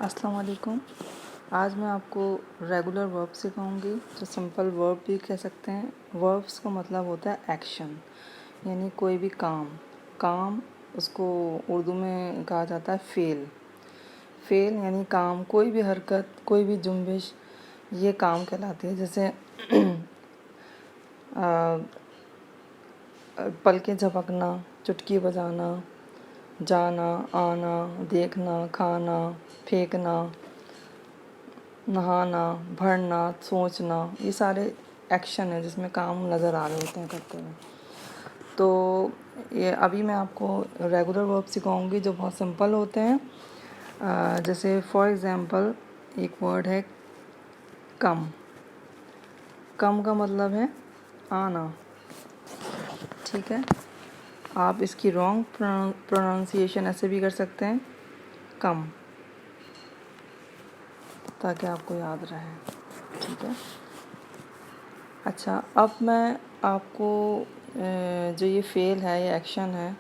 अस्सलाम वालेकुम। आज मैं आपको रेगुलर वर्ब सिखाऊंगी, तो सिंपल वर्ब भी कह सकते हैं। वर्ब्स का मतलब होता है एक्शन, यानी कोई भी काम उसको उर्दू में कहा जाता है फेल यानी काम, कोई भी हरकत, कोई भी जुम्बिश, ये काम कहलाती है। जैसे पलकें झपकना, चुटकी बजाना, जाना आना, देखना, खाना, फेंकना, नहाना, भरना, सोचना, ये सारे एक्शन है जिसमें काम नज़र आ रहे होते हैं करते हुए। तो ये अभी मैं आपको रेगुलर वर्ब सिखाऊंगी जो बहुत सिंपल होते हैं। जैसे फॉर एग्ज़ाम्पल एक वर्ड है कम का मतलब है आना, ठीक है। आप इसकी रॉन्ग प्रोनाउंसिएशन ऐसे भी कर सकते हैं कम, ताकि आपको याद रहे, ठीक है। अच्छा, अब मैं आपको जो ये फेल है, ये एक्शन है,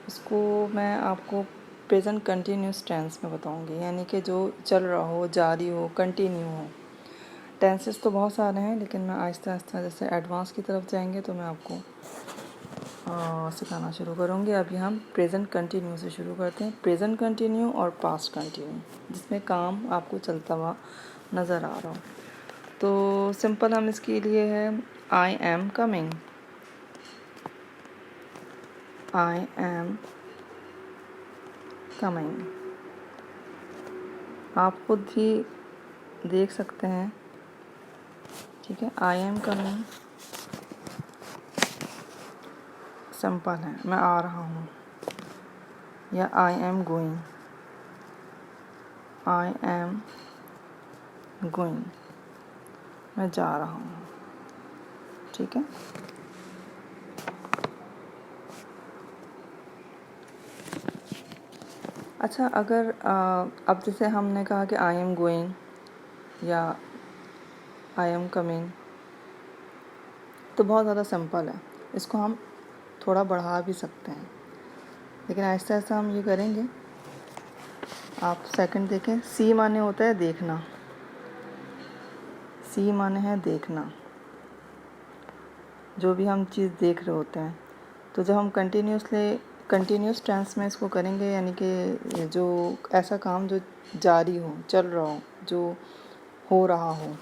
इसको मैं आपको प्रेजेंट कंटिन्यूस टेंस में बताऊंगी, यानी कि जो चल रहा हो, जारी हो, कंटिन्यू हो। टेंसेस तो बहुत सारे हैं, लेकिन मैं आहिस्ता आहिस्ता जैसे एडवांस की तरफ जाएंगे तो मैं आपको सिखाना शुरू करूँगी। अभी हम प्रेजेंट कंटिन्यू से शुरू करते हैं। प्रेजेंट कंटिन्यू और पास्ट कंटिन्यू, जिसमें काम आपको चलता हुआ नज़र आ रहा हो। तो सिंपल हम इसके लिए है I am coming, I am coming. आप खुद ही देख सकते हैं, ठीक है। आई एम कमिंग सिंपल है, मैं आ रहा हूँ, या I am going, I am going, मैं जा रहा हूँ, ठीक है। अच्छा, अगर अब जैसे हमने कहा कि आई एम गोइंग या आई एम कमिंग, तो बहुत ज़्यादा सिंपल है। इसको हम थोड़ा बढ़ा भी सकते हैं, लेकिन आहिस्ता आहिस्ता हम ये करेंगे। आप सेकंड देखें। सी माने होता है देखना, सी माने है देखना, जो भी हम चीज़ देख रहे होते हैं। तो जब हम कंटिन्यूस टेंस में इसको करेंगे, यानी कि जो ऐसा काम जो जारी हो, चल रहा हो, जो हो रहा हो,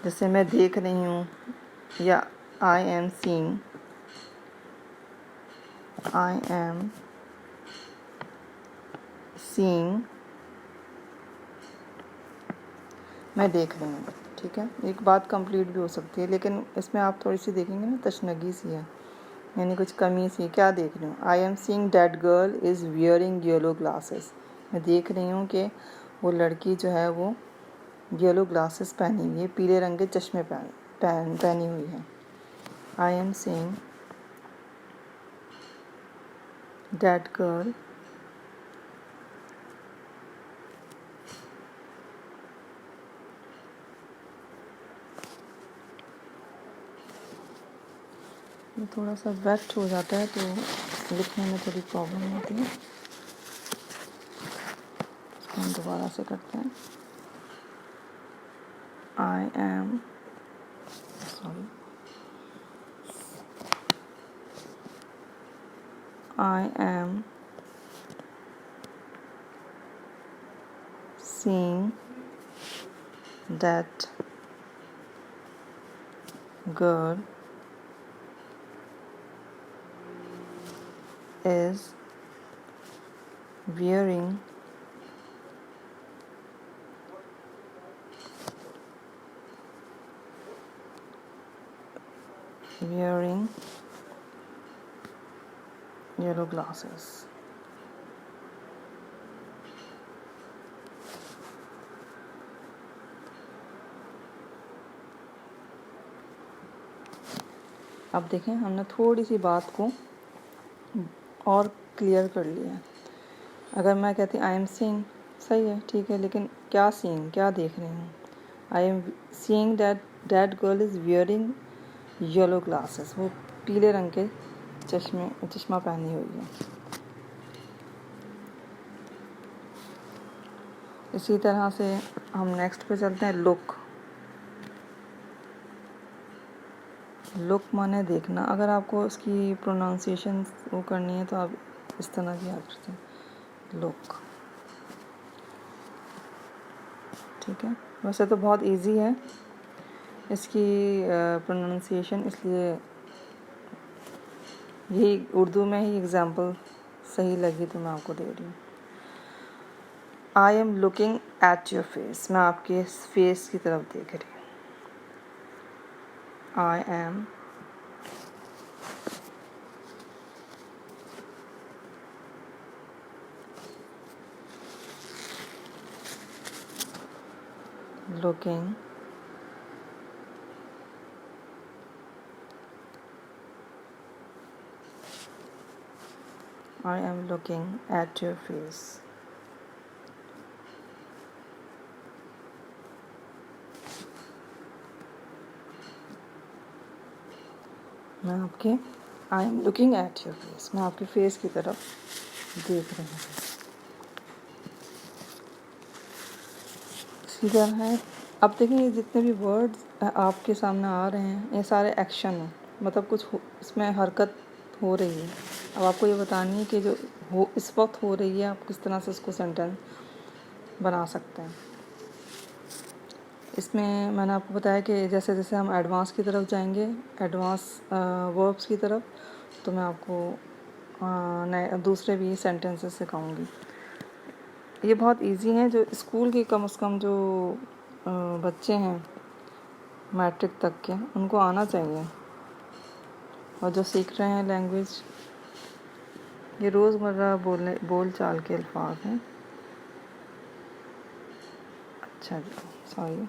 जैसे मैं देख रही हूँ, या I am seeing, I am seeing, मैं देख रही हूँ, ठीक है। एक बात कंप्लीट भी हो सकती है, लेकिन इसमें आप थोड़ी सी देखेंगे ना, तशनगी सी है, यानी कुछ कमी सी। क्या देख रही हूँ? I am seeing that girl is wearing yellow glasses. मैं देख रही हूँ कि वो लड़की जो है वो येलो ग्लासेस पहनी हुई है, पीले रंग के चश्मे पहनी हुई है। I am seeing that girl ये थोड़ा सा वेट हो जाता है, तो लिखने में थोड़ी प्रॉब्लम होती है। इसको हम दोबारा से करते हैं। I am sorry I am seeing that girl is wearing yellow glasses. अब देखें, हमने थोड़ी सी बात को और क्लियर कर लिया है। अगर मैं कहती आई एम सीइंग, सही है, ठीक है, लेकिन क्या सीइंग, क्या देख रही हूँ? I am seeing that girl is wearing yellow glasses, वो पीले रंग के चश्मा पहनी हुई है। इसी तरह से हम नेक्स्ट पे चलते हैं। लुक। लुक माने देखना। अगर आपको उसकी प्रोनाउंसिएशन वो करनी है तो आप इस तरह भी याद रखते हैं, लुक। ठीक है, वैसे तो बहुत इजी है इसकी प्रोनाउंसिएशन, इसलिए यही उर्दू में ही एग्जांपल सही लगी तो मैं आपको दे रही हूँ। I am looking at your face, मैं आपके फेस की तरफ देख रही हूँ। I M looking I am looking at your face. मैं आपके I am looking at your face, मैं आपके फेस की तरफ देख रही हूँ। इसी तरह है। अब देखिए जितने भी वर्ड्स आपके सामने आ रहे हैं ये सारे एक्शन हैं, मतलब कुछ इसमें हरकत हो रही है। अब आपको ये बतानी है कि जो हो इस वक्त हो रही है आप किस तरह से उसको सेंटेंस बना सकते हैं। इसमें मैंने आपको बताया कि जैसे जैसे हम एडवांस की तरफ जाएंगे, एडवांस वर्ब्स की तरफ, तो मैं आपको नए दूसरे भी सेंटेंसेस सिखाऊंगी। ये बहुत इजी हैं, जो स्कूल के कम से कम जो बच्चे हैं मैट्रिक तक के, उनको आना चाहिए। और जो सीख रहे हैं लैंग्वेज, ये रोज़मर्रा बोल चाल के अल्फाज हैं। अच्छा जी, सॉरी।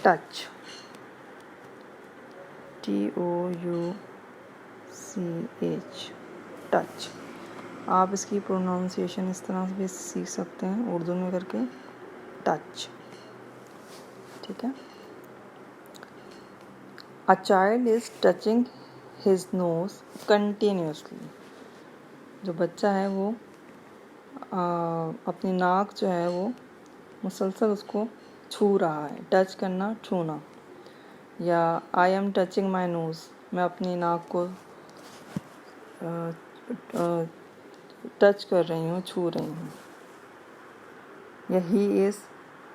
Touch, TOUCH, touch. आप इसकी प्रोनाउंसिएशन इस तरह से भी सीख सकते हैं उर्दू में करके, टच। ठीक है। A child is touching his nose continuously, जो बच्चा है वो अपनी नाक जो है वो मुसलसल उसको छू रहा है। टच करना, छूना। या I am touching my nose, मैं अपनी नाक को टच कर रही हूँ, छू रही हूँ। या he is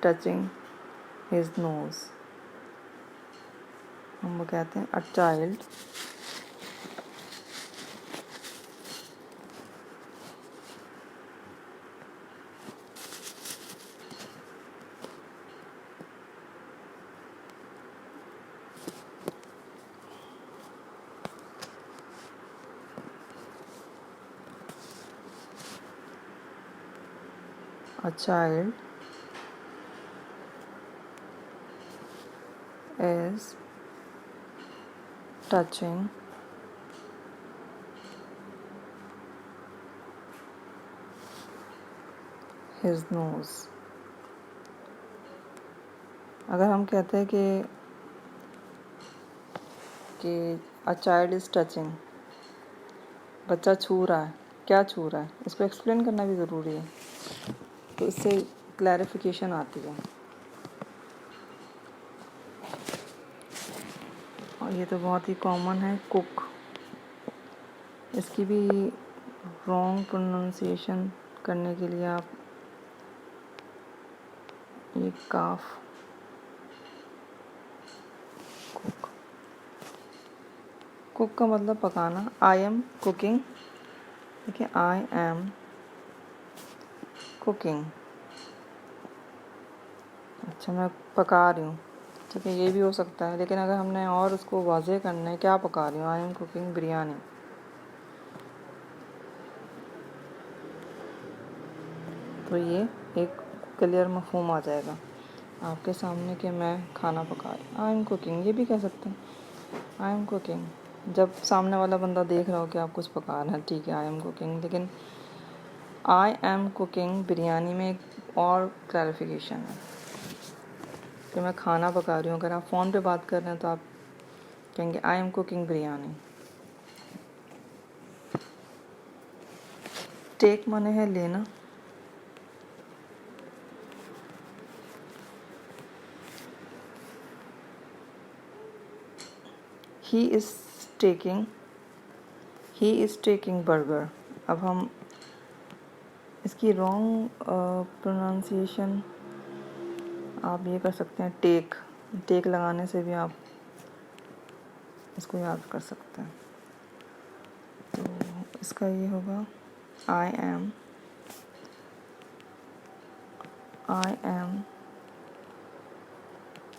touching his nose, हम वो कहते हैं a child a child is touching his nose। अगर हम कहते हैं कि a child is touching, बच्चा छू रहा है, क्या छू रहा है, इसको एक्सप्लेन करना भी ज़रूरी है, तो इससे क्लैरिफिकेशन आती है। और ये तो बहुत ही कॉमन है, कुक। इसकी भी रॉन्ग प्रोनाउंसिएशन करने के लिए आप ये काफ, कुक। कुक का मतलब पकाना। आई एम कुकिंग, देखिए आई एम कुकिंग, अच्छा मैं पका रही हूँ। ठीक है, ये भी हो सकता है, लेकिन अगर हमने और उसको वाज़ेह करना है, क्या पका रही हूँ, आई एम कुकिंग बिरयानी। तो ये एक क्लियर मफ़हूम आ जाएगा आपके सामने कि मैं खाना पका रही हूँ। आई एम कुकिंग, ये भी कह सकते हैं, आई एम कुकिंग, जब सामने वाला बंदा देख रहा हो कि आप कुछ पका रहे हैं, ठीक है, आई एम कुकिंग। लेकिन आई एम कुकिंग बिरयानी में एक और क्लैरिफिकेशन है कि मैं खाना पका रही हूँ। अगर आप फ़ोन पे बात कर रहे हैं तो आप कहेंगे I am cooking biryani. Take माने है लेना, ही इज़ टेकिंग बर्गर। अब हम इसकी रॉन्ग प्रोनाउंसिएशन आप ये कर सकते हैं, टेक लगाने से भी आप इसको याद कर सकते हैं। तो इसका ये होगा आई एम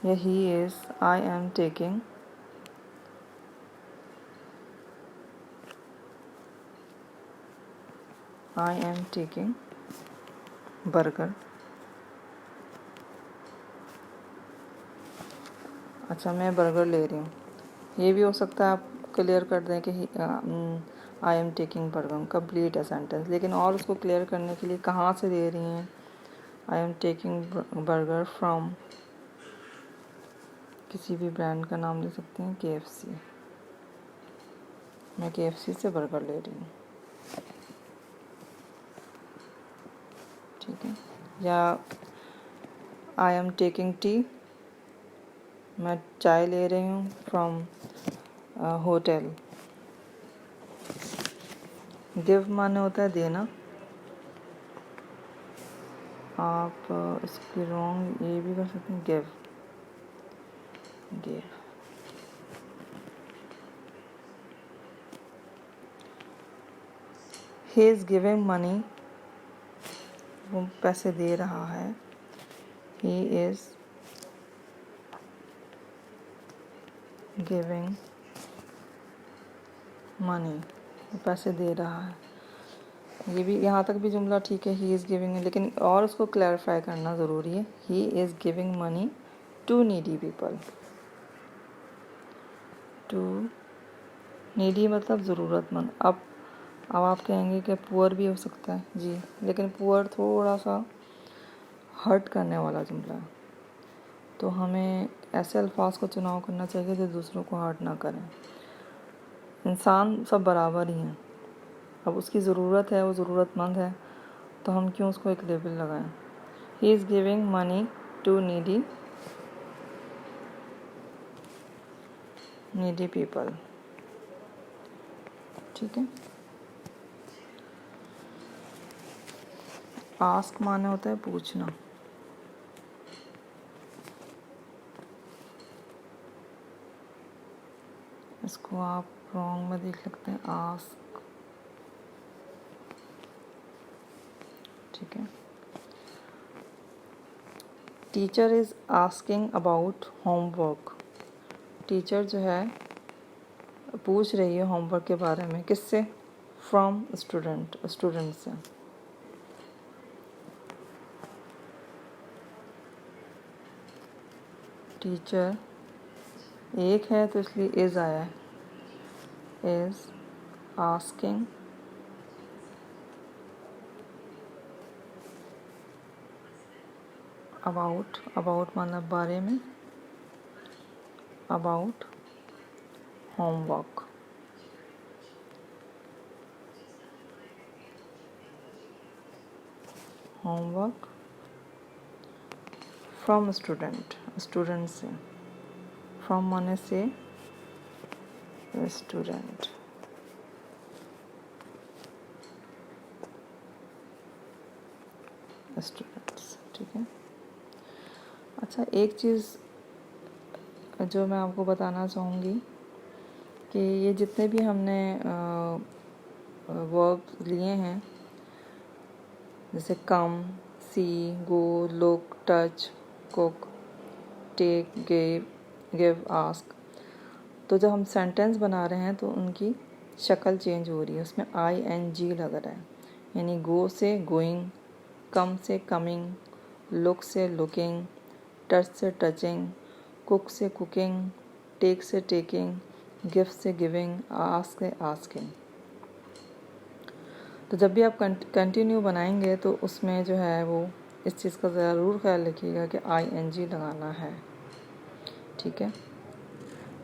या he is I am taking burger. अच्छा, मैं बर्गर ले रही हूँ। ये भी हो सकता है आप क्लियर कर दें कि I am taking burger, complete है सेंटेंस। लेकिन और उसको क्लियर करने के लिए कहाँ से दे रही हैं, I am taking burger from, किसी भी ब्रांड का नाम ले सकते हैं, KFC, मैं KFC से बर्गर ले रही हूँ, ठीक है। या आई एम टेकिंग टी, मैं चाय ले रही हूँ फ्रॉम होटल। गिव माने होता है देना। आप इसकी रॉन्ग ये भी कर सकते हैं, give. He is giving money, वो पैसे दे रहा है। ही इज़ गिविंग मनी, वो पैसे दे रहा है। ये भी, यहाँ तक भी जुमला ठीक है, ही इज़ गिविंग, लेकिन और उसको क्लैरिफाई करना ज़रूरी है। He is giving money to needy people. To needy मतलब ज़रूरतमंद। अब आप कहेंगे कि पुअर भी हो सकता है जी, लेकिन पुअर थोड़ा सा हर्ट करने वाला जुमला है, तो हमें ऐसे अल्फाज का चुनाव करना चाहिए जो दूसरों को हर्ट ना करें। इंसान सब बराबर ही हैं। अब उसकी ज़रूरत है, वो ज़रूरतमंद है, तो हम क्यों उसको एक लेबल लगाएं। He is giving money to needy people, ठीक है। आस्क माने होता है पूछना। इसको आप रॉन्ग में देख सकते हैं, आस्क, ठीक है। Teacher is asking about homework. Teacher जो है पूछ रही है होमवर्क के बारे में, किससे, फ्रॉम स्टूडेंट से। टीचर एक है तो इसलिए इज़ आया है, इज़ आस्किंग अबाउट मतलब बारे में, अबाउट होमवर्क। फ्रॉम स्टूडेंट से, फ्रॉम माने से, स्टूडेंट्स, ठीक है। अच्छा, एक चीज़ जो मैं आपको बताना चाहूँगी कि ये जितने भी हमने वर्ब लिए हैं, जैसे come, see, go, look, touch, cook, take, give, ask, तो जब हम सेंटेंस बना रहे हैं तो उनकी शक्ल चेंज हो रही है, उसमें ING लग रहा है। यानी गो से गोइंग, कम से कमिंग, लुक से लुकिंग, टच से टचिंग, कुक से कुकिंग, टेक से टेकिंग, गिफ्ट से गिविंग, आस्क से आस्किंग। तो जब भी आप कंटिन्यू बनाएंगे तो उसमें जो है वो इस चीज़ का ज़रूर ख्याल रखिएगा कि ING लगाना है, ठीक है।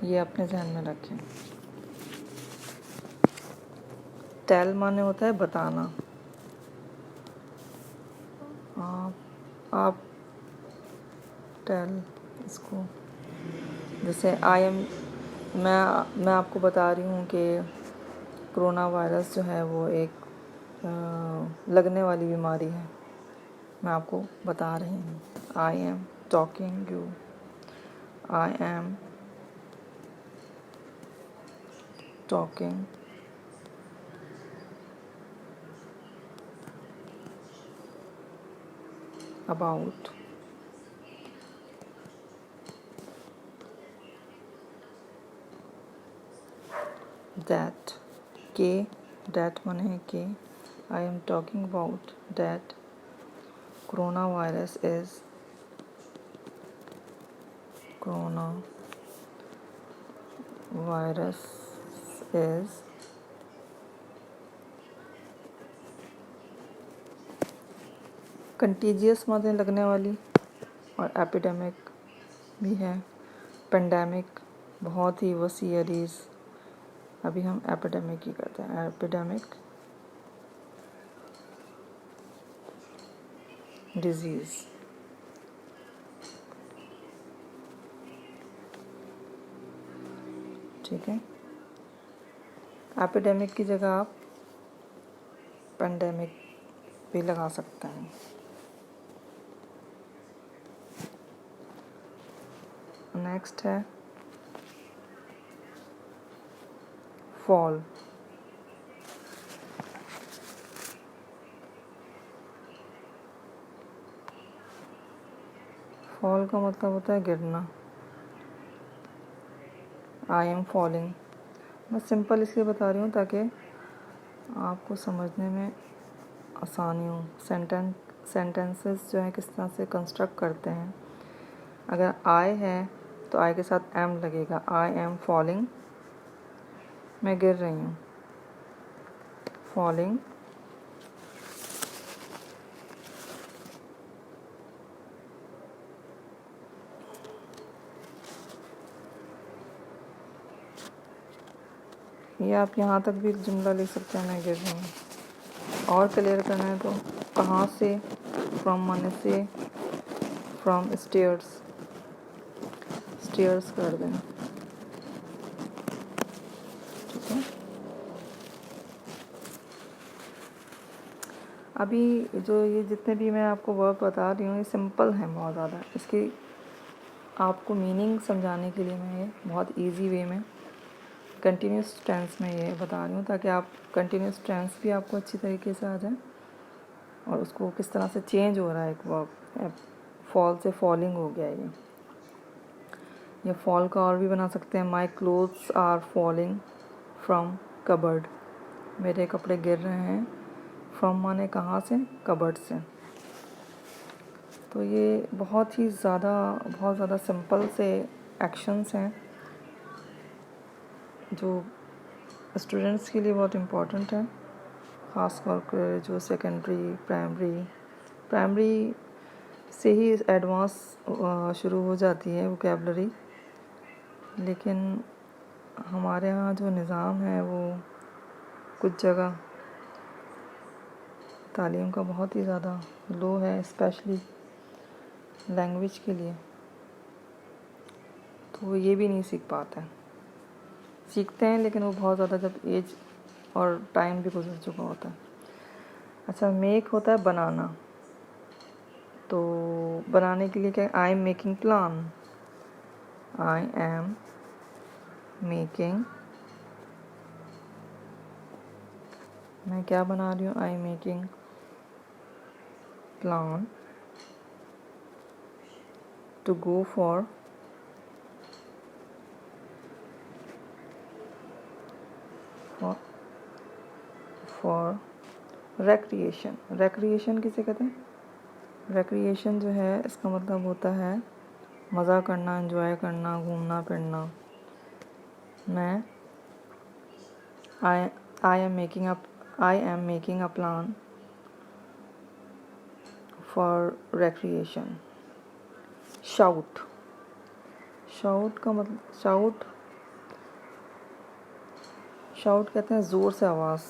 ये अपने ध्यान में रखें। टेल माने होता है बताना। आप टेल, इसको जैसे आई एम मैं आपको बता रही हूँ कि कोरोना वायरस जो है वो एक लगने वाली बीमारी है। मैं आपको बता रही हूँ। I am talking you, I am talking about that के that माने है के I am talking about that coronavirus is contiguous माने लगने वाली, और एपिडेमिक भी है। पेंडेमिक बहुत ही वसी अरीज, अभी हम एपिडेमिक ही करते हैं। एपिडेमिक डिजीज़, ठीक है। एपिडेमिक की जगह आप पेंडेमिक भी लगा सकते हैं। नेक्स्ट है फॉल। फॉल का मतलब होता है गिरना। I am falling. मैं सिंपल इसलिए बता रही हूँ ताकि आपको समझने में आसानी हो। सेंटेंसेस जो है किस तरह से कंस्ट्रक्ट करते हैं। अगर आई है तो आई के साथ एम लगेगा। आई एम फॉलिंग, मैं गिर रही हूँ। फॉलिंग ये आप यहाँ तक भी जुमला लिख सकते हैं, मैं गिर रही हूँ। और क्लियर करना है तो कहाँ से, फ्रॉम माने से, फ्रॉम स्टेयर्स, स्टेयर्स कर दें, ठीक है। अभी जो ये जितने भी मैं आपको वर्ब बता रही हूँ ये सिंपल हैं बहुत ज़्यादा। इसकी आपको मीनिंग समझाने के लिए मैं ये बहुत इजी वे में कंटिन्यूस टेंस में ये बता रही हूँ ताकि आप कंटिन्यूस टेंस भी आपको अच्छी तरीके से आ जाए और उसको किस तरह से चेंज हो रहा है एक वर्ब। फॉल से फॉलिंग हो गया ये फॉल का और भी बना सकते हैं। My clothes are falling from cupboard, मेरे कपड़े गिर रहे हैं। फ्रॉम माने कहाँ से, कबर्ड से। तो ये बहुत ज़्यादा सिंपल से एक्शंस हैं जो स्टूडेंट्स के लिए बहुत इम्पोर्टेंट है, ख़ास कर जो सेकेंडरी प्राइमरी से ही एडवांस शुरू हो जाती है वोकैबलरी। लेकिन हमारे यहाँ जो निज़ाम है वो कुछ जगह तालीम का बहुत ही ज़्यादा लो है, स्पेशली लैंग्वेज के लिए। तो वो ये भी नहीं सीख पाते हैं, सीखते हैं लेकिन वो बहुत ज़्यादा जब एज और टाइम भी गुजर चुका होता है। अच्छा, मेक होता है बनाना, तो बनाने के लिए क्या, I am making plan. I am making, मैं क्या बना रही हूँ, I am making plan to go for recreation. Recreation किसे कहते हैं? रेक्रिएशन जो है इसका मतलब होता है मज़ा करना, एंजॉय करना, घूमना फिरना। मैं I am making a plan for recreation. Shout का मतलब शाउट कहते हैं ज़ोर से आवाज़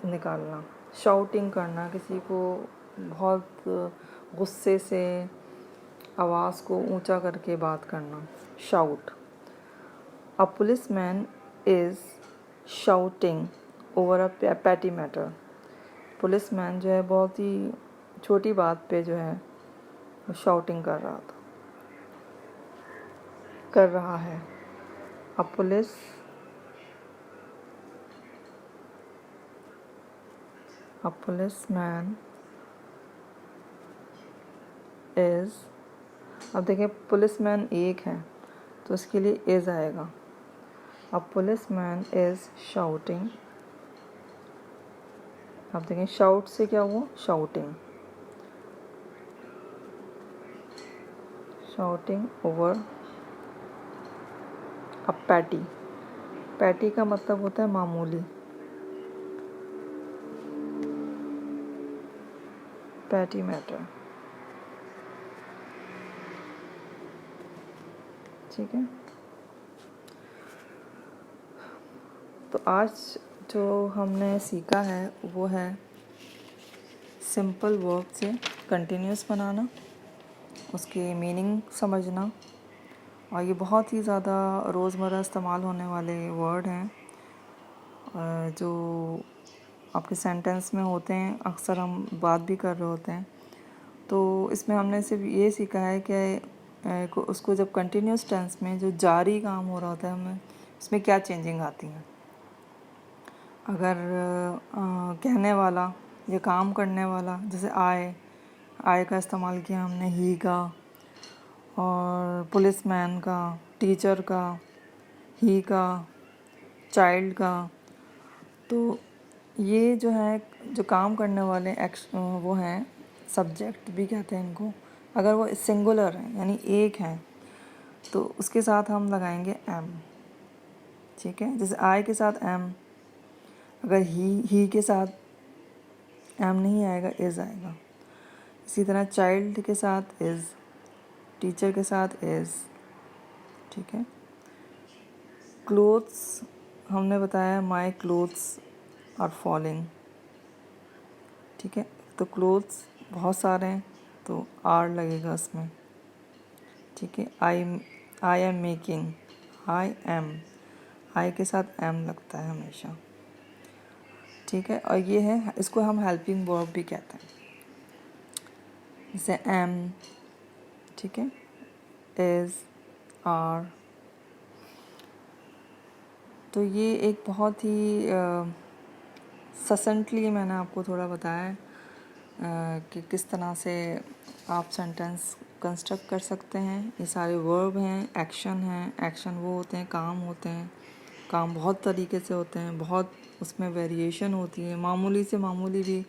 निकालना। शाउटिंग करना, किसी को बहुत गुस्से से आवाज़ को ऊंचा करके बात करना, shout. A policeman is shouting over a petty matter. Policeman जो है बहुत ही छोटी बात पे जो है वो शाउटिंग कर रहा है। अ पुलिसमैन इज़, अब देखिए पुलिसमैन एक है तो इसके लिए इज़ आएगा। अ पुलिसमैन इज़ शाउटिंग, अब देखें शाउट से क्या हुआ, shouting over a petty. Petty का मतलब होता है मामूली, पैटी मैटर, ठीक है। तो आज जो हमने सीखा है वो है सिंपल वर्ब से कंटिन्यूस बनाना, उसके मीनिंग समझना, और ये बहुत ही ज़्यादा रोज़मर्रा इस्तेमाल होने वाले वर्ड हैं जो आपके सेंटेंस में होते हैं, अक्सर हम बात भी कर रहे होते हैं। तो इसमें हमने सिर्फ ये सीखा है कि उसको जब कंटिन्यूस टेंस में जो जारी काम हो रहा होता है हमें उसमें क्या चेंजिंग आती हैं। अगर कहने वाला या काम करने वाला, जैसे आए का इस्तेमाल किया हमने ही का, और पुलिसमैन का, टीचर का, ही का, चाइल्ड का, तो ये जो है जो काम करने वाले वो हैं, सब्जेक्ट भी कहते हैं इनको। अगर वो सिंगुलर है यानी एक है तो उसके साथ हम लगाएंगे एम, ठीक है। जैसे आई के साथ एम, अगर ही के साथ एम नहीं आएगा, इज़ आएगा। इसी तरह चाइल्ड के साथ इज़, टीचर के साथ इज़, ठीक है। क्लोथ्स हमने बताया माई क्लोथ्स आर फॉलिंग, ठीक है। तो क्लोथ्स बहुत सारे हैं तो आर लगेगा उसमें, ठीक है। आई एम मेकिंग, आई के साथ एम लगता है हमेशा, ठीक है। और ये है, इसको हम हेल्पिंग वर्ब भी कहते हैं, जैसे एम, ठीक है, इज़, आर। तो ये एक बहुत ही ससेंटली मैंने आपको थोड़ा बताया है कि किस तरह से आप सेंटेंस कंस्ट्रक्ट कर सकते हैं। ये सारे वर्ब हैं, एक्शन हैं, एक्शन वो होते हैं, काम होते हैं, काम बहुत तरीके से होते हैं, बहुत उसमें वेरिएशन होती है, मामूली से मामूली भी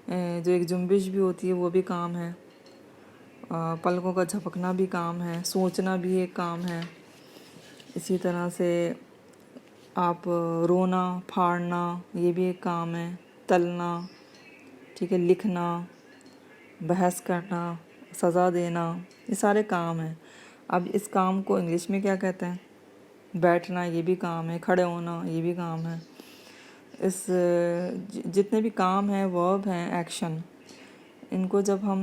जो एक जुम्बिश भी होती है वो भी काम है, पलकों का झपकना भी काम है, सोचना भी एक काम है। इसी तरह से आप रोना, फाड़ना, ये भी एक काम है, तलना, ठीक है, लिखना, बहस करना, सज़ा देना, ये सारे काम हैं। अब इस काम को इंग्लिश में क्या कहते हैं? बैठना ये भी काम है, खड़े होना ये भी काम है। इस जितने भी काम हैं, वर्ब हैं, एक्शन, इनको जब हम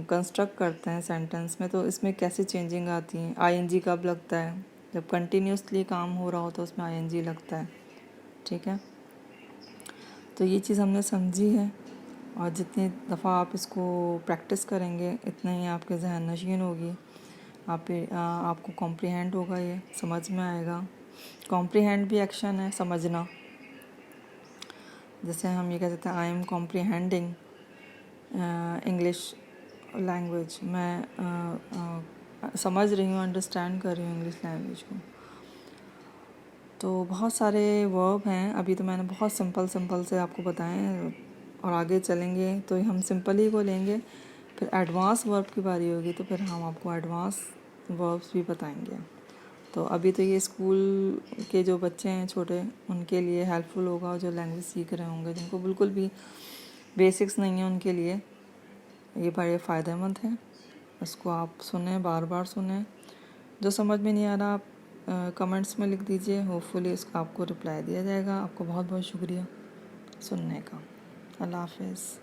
कंस्ट्रक्ट करते हैं सेंटेंस में तो इसमें कैसे चेंजिंग आती हैं। आईएनजी कब लगता है? जब कंटिन्यूसली काम हो रहा हो तो उसमें आईएनजी लगता है, ठीक है। तो ये चीज़ हमने समझी है, और जितनी दफ़ा आप इसको प्रैक्टिस करेंगे इतना ही आपके जहन नशीन होगी, आपको कॉम्प्रिहेंड होगा, ये समझ में आएगा। कॉम्प्रिहेंड भी एक्शन है, समझना। जैसे हम ये कह सकते हैं I am comprehending English language, मैं समझ रही हूँ, अंडरस्टैंड कर रही हूँ इंग्लिश लैंग्वेज को। तो बहुत सारे वर्ब हैं, अभी तो मैंने बहुत सिंपल से आपको बताए हैं, और आगे चलेंगे तो हम सिंपल ही को लेंगे, फिर एडवांस वर्ब की बारी होगी तो फिर हम आपको एडवांस वर्ब्स भी बताएंगे। तो अभी तो ये स्कूल के जो बच्चे हैं छोटे, उनके लिए हेल्पफुल होगा, जो लैंग्वेज सीख रहे होंगे, जिनको बिल्कुल भी बेसिक्स नहीं है उनके लिए ये बड़े फ़ायदेमंद है। इसको आप सुने, बार बार सुने। जो समझ में नहीं आ रहा आप कमेंट्स में लिख दीजिए, होपफुली इसका आपको रिप्लाई दिया जाएगा। आपको बहुत बहुत शुक्रिया सुनने का। अल्लाह हाफ़िज़।